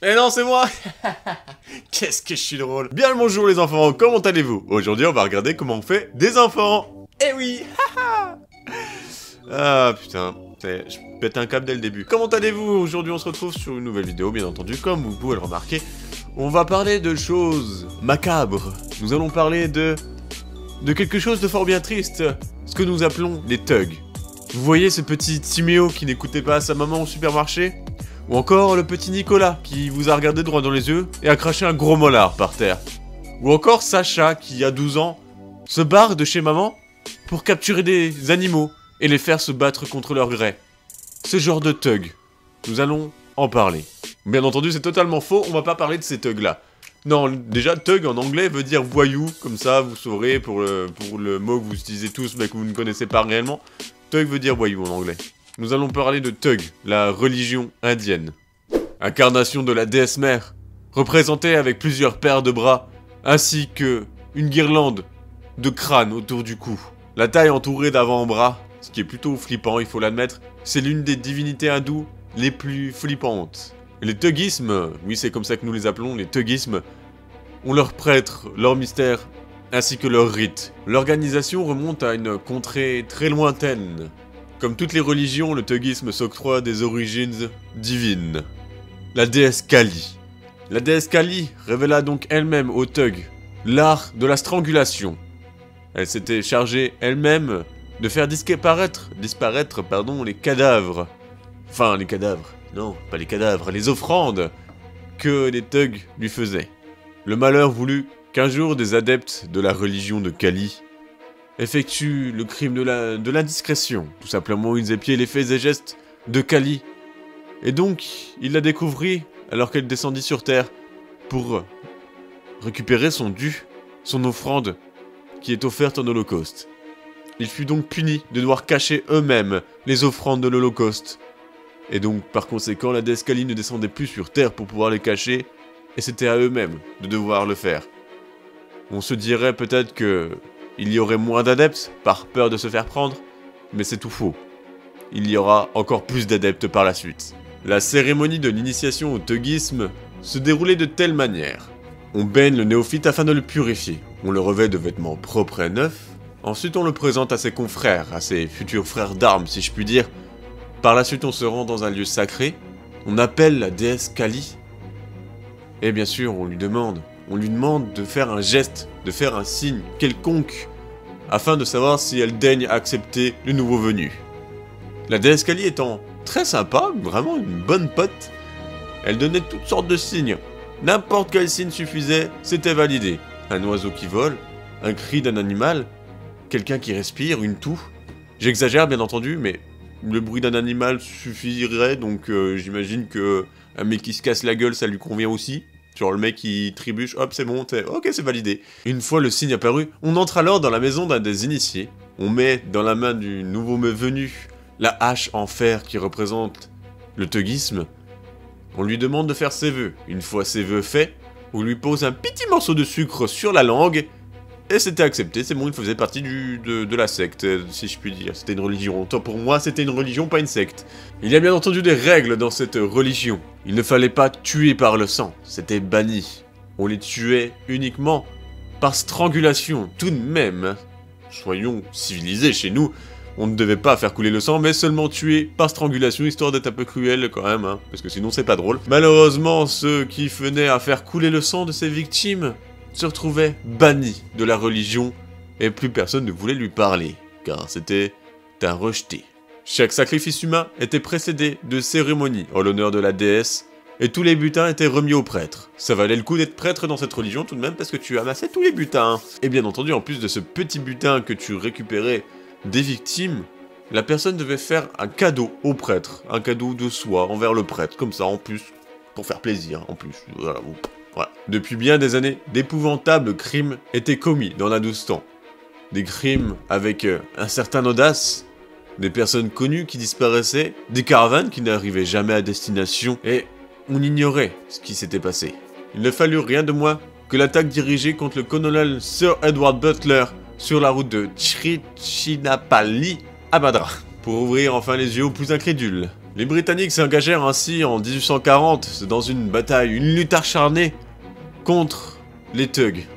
Eh non, c'est moi. Qu'est-ce que je suis drôle. Bien le bonjour les enfants, comment allez-vous? Aujourd'hui, on va regarder comment on fait des enfants. Eh oui. Ah putain, je pète un câble dès le début. Comment allez-vous? Aujourd'hui, on se retrouve sur une nouvelle vidéo, bien entendu, comme vous pouvez le remarquer. On va parler de choses macabres. Nous allons parler de quelque chose de fort bien triste. Ce que nous appelons les thugs. Vous voyez ce petit Timéo qui n'écoutait pas sa maman au supermarché? Ou encore le petit Nicolas qui vous a regardé droit dans les yeux et a craché un gros molar par terre. Ou encore Sacha qui, à 12 ans, se barre de chez maman pour capturer des animaux et les faire se battre contre leur gré. Ce genre de thug, nous allons en parler. Bien entendu, c'est totalement faux, on va pas parler de ces thugs-là. Non, déjà, thug en anglais veut dire voyou, comme ça vous saurez pour le mot que vous utilisez tous mais que vous ne connaissez pas réellement. Thug veut dire voyou en anglais. Nous allons parler de Thug, la religion indienne. Incarnation de la déesse mère, représentée avec plusieurs paires de bras, ainsi que une guirlande de crâne autour du cou. La taille entourée d'avant-bras, ce qui est plutôt flippant, il faut l'admettre, c'est l'une des divinités hindoues les plus flippantes. Les thugismes, oui c'est comme ça que nous les appelons, les thugismes, ont leurs prêtres, leurs mystères, ainsi que leurs rites. L'organisation remonte à une contrée très lointaine. Comme toutes les religions, le thugisme s'octroie des origines divines. La déesse Kali. La déesse Kali révéla donc elle-même aux thugs l'art de la strangulation. Elle s'était chargée elle-même de faire disparaître les cadavres. Enfin, les cadavres. Non, pas les cadavres, les offrandes que les thugs lui faisaient. Le malheur voulut qu'un jour des adeptes de la religion de Kali effectue le crime de l'indiscrétion. Tout simplement, ils épiaient les faits et gestes de Kali. Et donc, il la découvrit alors qu'elle descendit sur Terre pour récupérer son dû, son offrande, qui est offerte en holocauste. Il fut donc puni de devoir cacher eux-mêmes les offrandes de l'holocauste. Et donc, par conséquent, la déesse Kali ne descendait plus sur Terre pour pouvoir les cacher, et c'était à eux-mêmes de devoir le faire. On se dirait peut-être que il y aurait moins d'adeptes, par peur de se faire prendre, mais c'est tout faux. Il y aura encore plus d'adeptes par la suite. La cérémonie de l'initiation au thugisme se déroulait de telle manière. On baigne le néophyte afin de le purifier. On le revêt de vêtements propres et neufs. Ensuite on le présente à ses confrères, à ses futurs frères d'armes si je puis dire. Par la suite on se rend dans un lieu sacré. On appelle la déesse Kali. Et bien sûr on lui demande de faire un geste, de faire un signe quelconque, afin de savoir si elle daigne accepter le nouveau venu. La déesse Kali étant très sympa, vraiment une bonne pote, elle donnait toutes sortes de signes. N'importe quel signe suffisait, c'était validé. Un oiseau qui vole, un cri d'un animal, quelqu'un qui respire, une toux. J'exagère bien entendu, mais le bruit d'un animal suffirait, donc j'imagine que un mec qui se casse la gueule, ça lui convient aussi. Genre le mec qui trébuche, hop c'est bon, ok c'est validé. Une fois le signe apparu, on entre alors dans la maison d'un des initiés. On met dans la main du nouveau venu la hache en fer qui représente le thugisme. On lui demande de faire ses vœux. Une fois ses vœux faits, on lui pose un petit morceau de sucre sur la langue. Et c'était accepté, c'est bon, il faisait partie de la secte, si je puis dire. C'était une religion. Autant pour moi, c'était une religion, pas une secte. Il y a bien entendu des règles dans cette religion. Il ne fallait pas tuer par le sang, c'était banni. On les tuait uniquement par strangulation, tout de même. Soyons civilisés chez nous, on ne devait pas faire couler le sang, mais seulement tuer par strangulation, histoire d'être un peu cruel quand même, hein, parce que sinon c'est pas drôle. Malheureusement, ceux qui venaient à faire couler le sang de ces victimes se retrouvait banni de la religion et plus personne ne voulait lui parler, car c'était un rejeté. Chaque sacrifice humain était précédé de cérémonies en l'honneur de la déesse et tous les butins étaient remis aux prêtres. Ça valait le coup d'être prêtre dans cette religion tout de même parce que tu amassais tous les butins. Et bien entendu, en plus de ce petit butin que tu récupérais des victimes, la personne devait faire un cadeau au prêtre, un cadeau de soi envers le prêtre, comme ça en plus, pour faire plaisir en plus. Voilà. Depuis bien des années, d'épouvantables crimes étaient commis dans l'Hindoustan. Des crimes avec un certain audace, des personnes connues qui disparaissaient, des caravanes qui n'arrivaient jamais à destination, et on ignorait ce qui s'était passé. Il ne fallut rien de moins que l'attaque dirigée contre le colonel Sir Edward Butler sur la route de Trichinapalli à Badra, pour ouvrir enfin les yeux aux plus incrédules. Les Britanniques s'engagèrent ainsi en 1840 dans une bataille, une lutte acharnée contre les thugs.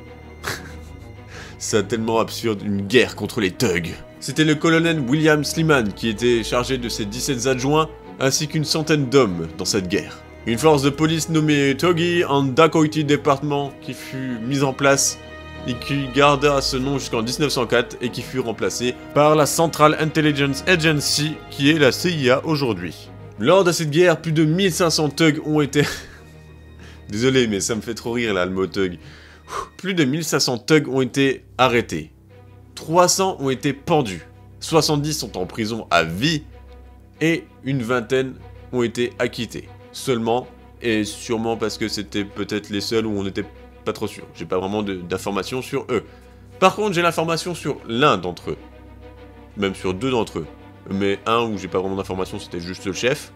C'est tellement absurde, une guerre contre les thugs. C'était le colonel William Sliman qui était chargé de ses 17 adjoints ainsi qu'une centaine d'hommes dans cette guerre. Une force de police nommée Tuggy and Dacoity Department qui fut mise en place et qui garda ce nom jusqu'en 1904 et qui fut remplacée par la Central Intelligence Agency qui est la CIA aujourd'hui. Lors de cette guerre, plus de 1500 thugs ont été... Désolé mais ça me fait trop rire là le mot thug. Plus de 1500 thugs ont été arrêtés. 300 ont été pendus. 70 sont en prison à vie et une vingtaine ont été acquittés. Seulement, et sûrement parce que c'était peut-être les seuls où on n'était pas trop sûr. J'ai pas vraiment d'informations sur eux. Par contre, j'ai l'information sur l'un d'entre eux. Même sur deux d'entre eux. Mais un où j'ai pas vraiment d'informations, c'était juste le chef.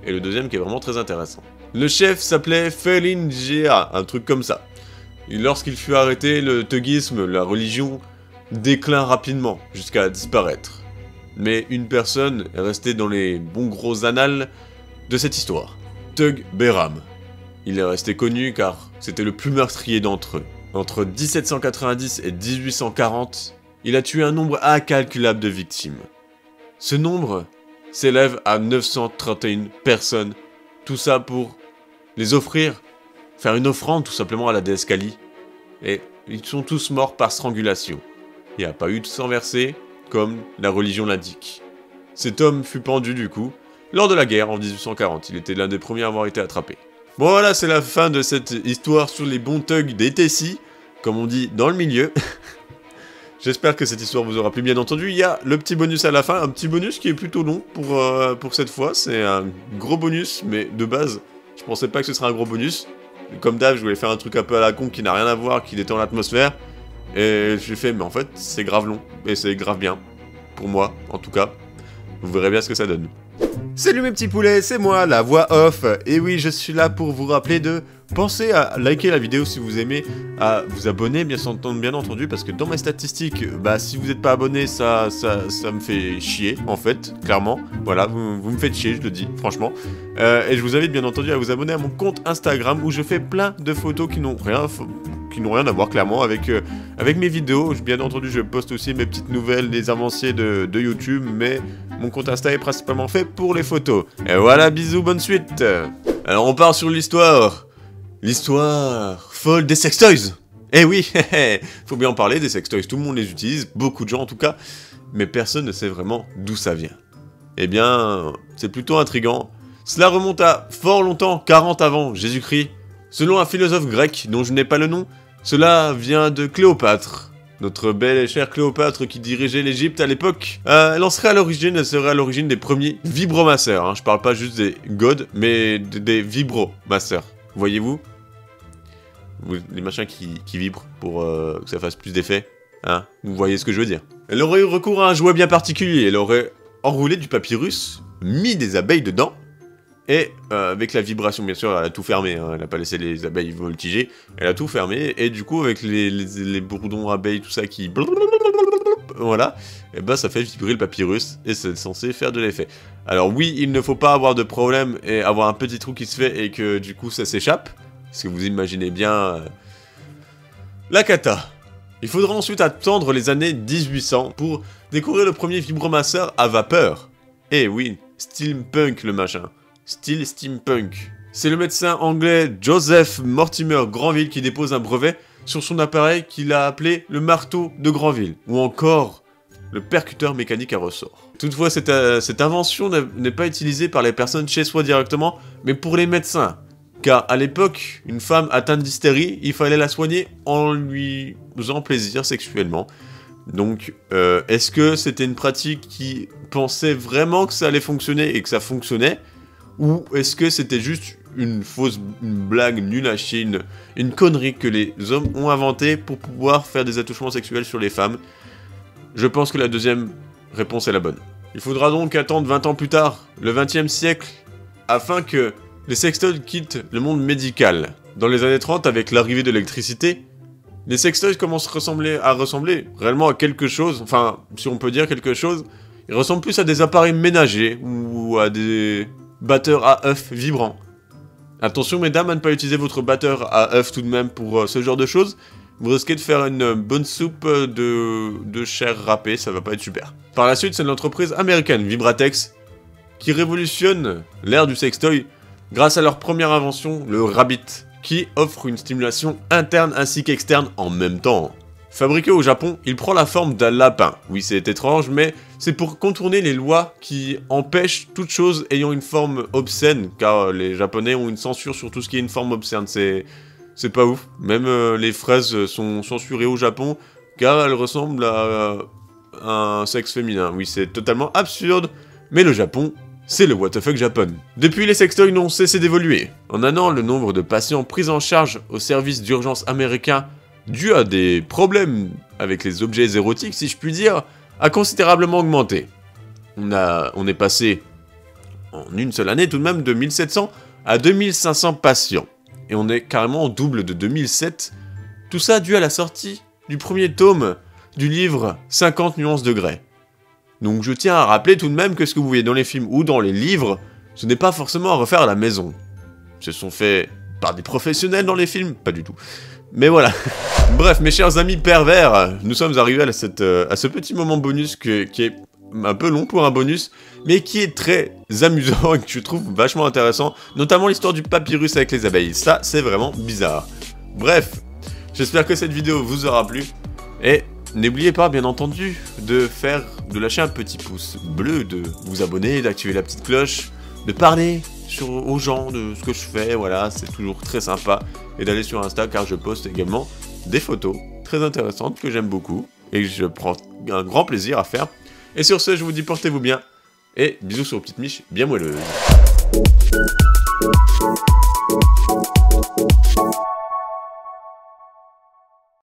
Et le deuxième qui est vraiment très intéressant. Le chef s'appelait Felin Gea, un truc comme ça. Et lorsqu'il fut arrêté, le thuggisme, la religion, déclin rapidement, jusqu'à disparaître. Mais une personne est restée dans les bons gros annales de cette histoire. Tug Behram. Il est resté connu car c'était le plus meurtrier d'entre eux. Entre 1790 et 1840, il a tué un nombre incalculable de victimes. Ce nombre s'élève à 931 personnes. Tout ça pour les offrir, faire une offrande tout simplement à la déesse Kali. Et ils sont tous morts par strangulation. Il n'y a pas eu de sang versé, comme la religion l'indique. Cet homme fut pendu du coup, lors de la guerre en 1840. Il était l'un des premiers à avoir été attrapé. Bon voilà, c'est la fin de cette histoire sur les bons thugs des Tessie, comme on dit dans le milieu. J'espère que cette histoire vous aura plu. Bien entendu, il y a le petit bonus à la fin, un petit bonus qui est plutôt long pour cette fois. C'est un gros bonus, mais de base, je pensais pas que ce serait un gros bonus. Comme d'hab, je voulais faire un truc un peu à la con qui n'a rien à voir, qui détend l'atmosphère. Et j'ai fait, mais en fait, c'est grave long, et c'est grave bien. Pour moi, en tout cas. Vous verrez bien ce que ça donne. Salut mes petits poulets, c'est moi, la voix off. Et oui, je suis là pour vous rappeler de penser à liker la vidéo si vous aimez, à vous abonner bien entendu, parce que dans mes statistiques, bah si vous n'êtes pas abonné, ça me fait chier, en fait, clairement. Voilà, vous me faites chier, je le dis, franchement. Et je vous invite bien entendu à vous abonner à mon compte Instagram où je fais plein de photos qui n'ont rien à voir clairement avec mes vidéos. Bien entendu, je poste aussi mes petites nouvelles, les avancées de YouTube, mais mon compte Insta est principalement fait pour les photos. Et voilà, bisous, bonne suite. Alors on part sur l'histoire. L'histoire folle des sextoys. Eh oui, faut bien en parler des sextoys, tout le monde les utilise, beaucoup de gens en tout cas, mais personne ne sait vraiment d'où ça vient. Eh bien, c'est plutôt intriguant. Cela remonte à fort longtemps, 40 avant Jésus-Christ. Selon un philosophe grec dont je n'ai pas le nom, cela vient de Cléopâtre. Notre belle et chère Cléopâtre qui dirigeait l'Égypte à l'époque. Elle serait à l'origine des premiers vibromasseurs. Hein. Je parle pas juste des gods, mais des vibromasseurs. Voyez-vous, les machins qui vibrent pour que ça fasse plus d'effet. Hein, vous voyez ce que je veux dire. Elle aurait eu recours à un jouet bien particulier. Elle aurait enroulé du papyrus, mis des abeilles dedans, et avec la vibration, bien sûr, elle a tout fermé. Hein, elle n'a pas laissé les abeilles voltiger. Elle a tout fermé, et du coup, avec les bourdons abeilles, tout ça qui... Voilà, et ben ça fait vibrer le papyrus, et c'est censé faire de l'effet. Alors oui, il ne faut pas avoir de problème et avoir un petit trou qui se fait et que du coup ça s'échappe. Parce que vous imaginez bien... la cata. Il faudra ensuite attendre les années 1800 pour découvrir le premier vibromasseur à vapeur. Eh oui, steampunk le machin. Style steampunk. C'est le médecin anglais Joseph Mortimer Granville qui dépose un brevet sur son appareil qu'il a appelé le marteau de Granville. Ou encore le percuteur mécanique à ressort. Toutefois, cette invention n'est pas utilisée par les personnes chez soi directement, mais pour les médecins. Car à l'époque, une femme atteinte d'hystérie, il fallait la soigner en lui faisant plaisir sexuellement. Donc, est-ce que c'était une pratique qui pensait vraiment que ça allait fonctionner et que ça fonctionnait? Ou est-ce que c'était juste une blague nulle à chier, une connerie que les hommes ont inventée pour pouvoir faire des attouchements sexuels sur les femmes? Je pense que la deuxième réponse est la bonne. Il faudra donc attendre 20 ans plus tard, le 20e siècle, afin que les sextoys quittent le monde médical. Dans les années 30, avec l'arrivée de l'électricité, les sextoys commencent à ressembler réellement à quelque chose, enfin, si on peut dire quelque chose, ils ressemblent plus à des appareils ménagers, ou à des batteur à œuf vibrant. Attention mesdames à ne pas utiliser votre batteur à œuf tout de même pour ce genre de choses. Vous risquez de faire une bonne soupe de chair râpée, ça va pas être super. Par la suite, c'est l'entreprise américaine Vibratex qui révolutionne l'ère du sextoy grâce à leur première invention, le Rabbit, qui offre une stimulation interne ainsi qu'externe en même temps. Fabriqué au Japon, il prend la forme d'un lapin. Oui, c'est étrange, mais c'est pour contourner les lois qui empêchent toute chose ayant une forme obscène, car les Japonais ont une censure sur tout ce qui est une forme obscène, c'est pas ouf. Même les fraises sont censurées au Japon, car elles ressemblent à un sexe féminin. Oui, c'est totalement absurde, mais le Japon, c'est le what the fuck Japon. Depuis, les sextoys n'ont cessé d'évoluer. En un an, le nombre de patients pris en charge au service d'urgence américain dû à des problèmes avec les objets érotiques, si je puis dire, a considérablement augmenté. On est passé, en une seule année tout de même, de 1700 à 2500 patients. Et on est carrément en double de 2007. Tout ça dû à la sortie du premier tome du livre 50 nuances de Grey. Donc je tiens à rappeler tout de même que ce que vous voyez dans les films ou dans les livres, ce n'est pas forcément à refaire à la maison. Ce sont faits par des professionnels dans les films, pas du tout. Mais voilà. Bref, mes chers amis pervers, nous sommes arrivés à ce petit moment bonus qui est un peu long pour un bonus, mais qui est très amusant et que je trouve vachement intéressant, notamment l'histoire du papyrus avec les abeilles. Ça, c'est vraiment bizarre. Bref, j'espère que cette vidéo vous aura plu, et n'oubliez pas, bien entendu, de lâcher un petit pouce bleu, de vous abonner, d'activer la petite cloche, de parler aux gens de ce que je fais, voilà, c'est toujours très sympa, et d'aller sur Insta car je poste également des photos très intéressantes que j'aime beaucoup, et que je prends un grand plaisir à faire. Et sur ce, je vous dis portez-vous bien, et bisous sur vos petites miches bien moelleuses.